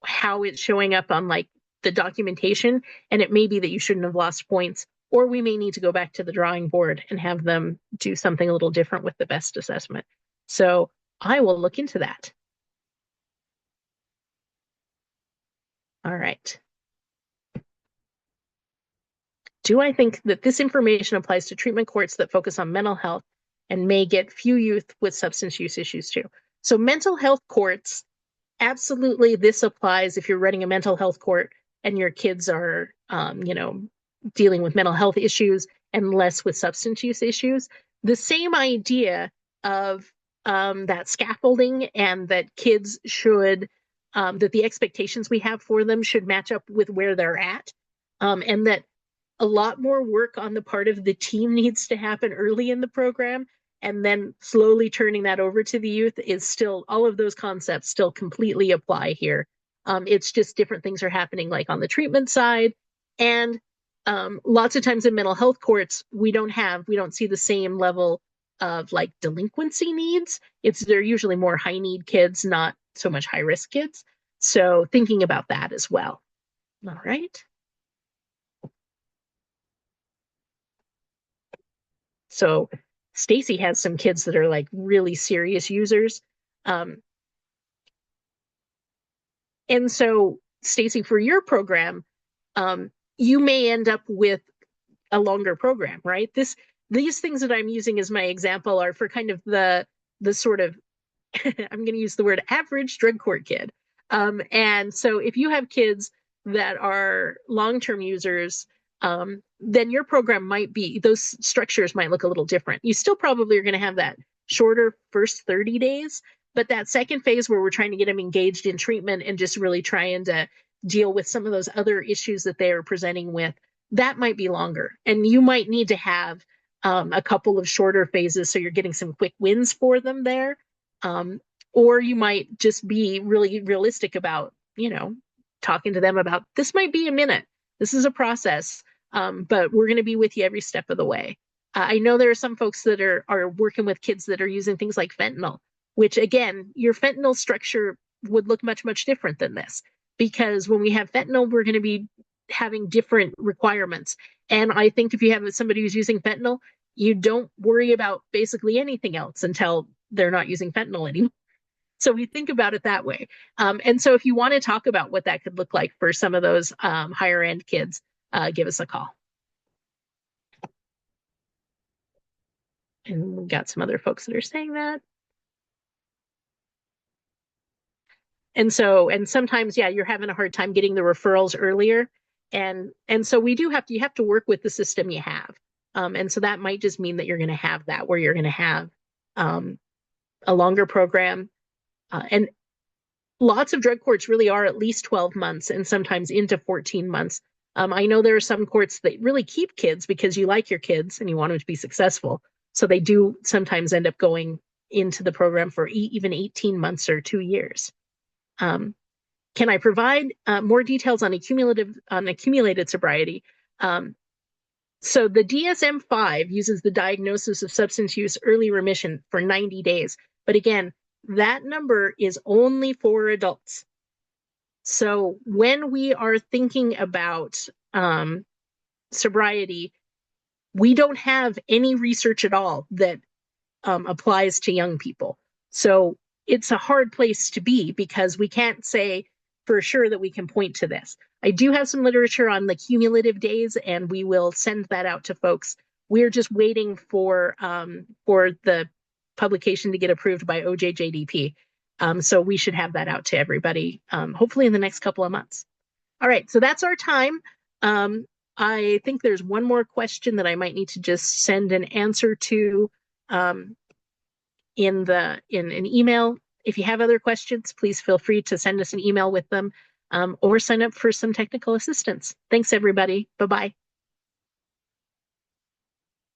how it's showing up on like the documentation. And it may be that you shouldn't have lost points, or we may need to go back to the drawing board and have them do something a little different with the best assessment. So I will look into that. All right. Do I think that this information applies to treatment courts that focus on mental health and may get few youth with substance use issues too? So mental health courts, absolutely, this applies if you're running a mental health court and your kids are, dealing with mental health issues and less with substance use issues. The same idea of that scaffolding and that kids should, that the expectations we have for them should match up with where they're at, and that a lot more work on the part of the team needs to happen early in the program, and then slowly turning that over to the youth is still, all of those concepts still completely apply here. It's just different things are happening like on the treatment side. And lots of times in mental health courts, we don't see the same level of like delinquency needs. They're usually more high need kids, not so much high risk kids. So thinking about that as well. All right. So Stacy has some kids that are like really serious users. And so Stacy, for your program, you may end up with a longer program, right? These things that I'm using as my example are for kind of the sort of, I'm going to use the word average drug court kid. And so if you have kids that are long-term users, then your program might be, those structures might look a little different. You still probably are going to have that shorter first 30 days, but that second phase where we're trying to get them engaged in treatment and just really trying to deal with some of those other issues that they are presenting with, that might be longer. And you might need to have a couple of shorter phases so you're getting some quick wins for them there. Or you might just be really realistic about, talking to them about, this might be a minute. This is a process, but we're going to be with you every step of the way. I know there are some folks that are working with kids that are using things like fentanyl. which again, your fentanyl structure would look much, much different than this. Because when we have fentanyl, we're going to be having different requirements. And I think if you have somebody who's using fentanyl, you don't worry about basically anything else until they're not using fentanyl anymore. So we think about it that way. And so if you want to talk about what that could look like for some of those higher end kids, give us a call. And we've got some other folks that are saying that. And sometimes, yeah, you're having a hard time getting the referrals earlier. And so you have to work with the system you have. And so that might just mean that you're going to have that, where you're going to have a longer program. And lots of drug courts really are at least 12 months and sometimes into 14 months. I know there are some courts that really keep kids because you like your kids and you want them to be successful. So they do sometimes end up going into the program for even 18 months or 2 years. Can I provide more details on accumulated sobriety? So the DSM-5 uses the diagnosis of substance use early remission for 90 days. But again, that number is only for adults. So when we are thinking about sobriety, we don't have any research at all that applies to young people. So it's a hard place to be because we can't say for sure that we can point to this. I do have some literature on the cumulative days, and we will send that out to folks. We're just waiting for the publication to get approved by OJJDP. So we should have that out to everybody, hopefully in the next couple of months. All right, so that's our time. I think there's one more question that I might need to just send an answer to in an email. If you have other questions, please feel free to send us an email with them or sign up for some technical assistance. Thanks, everybody. Bye-bye.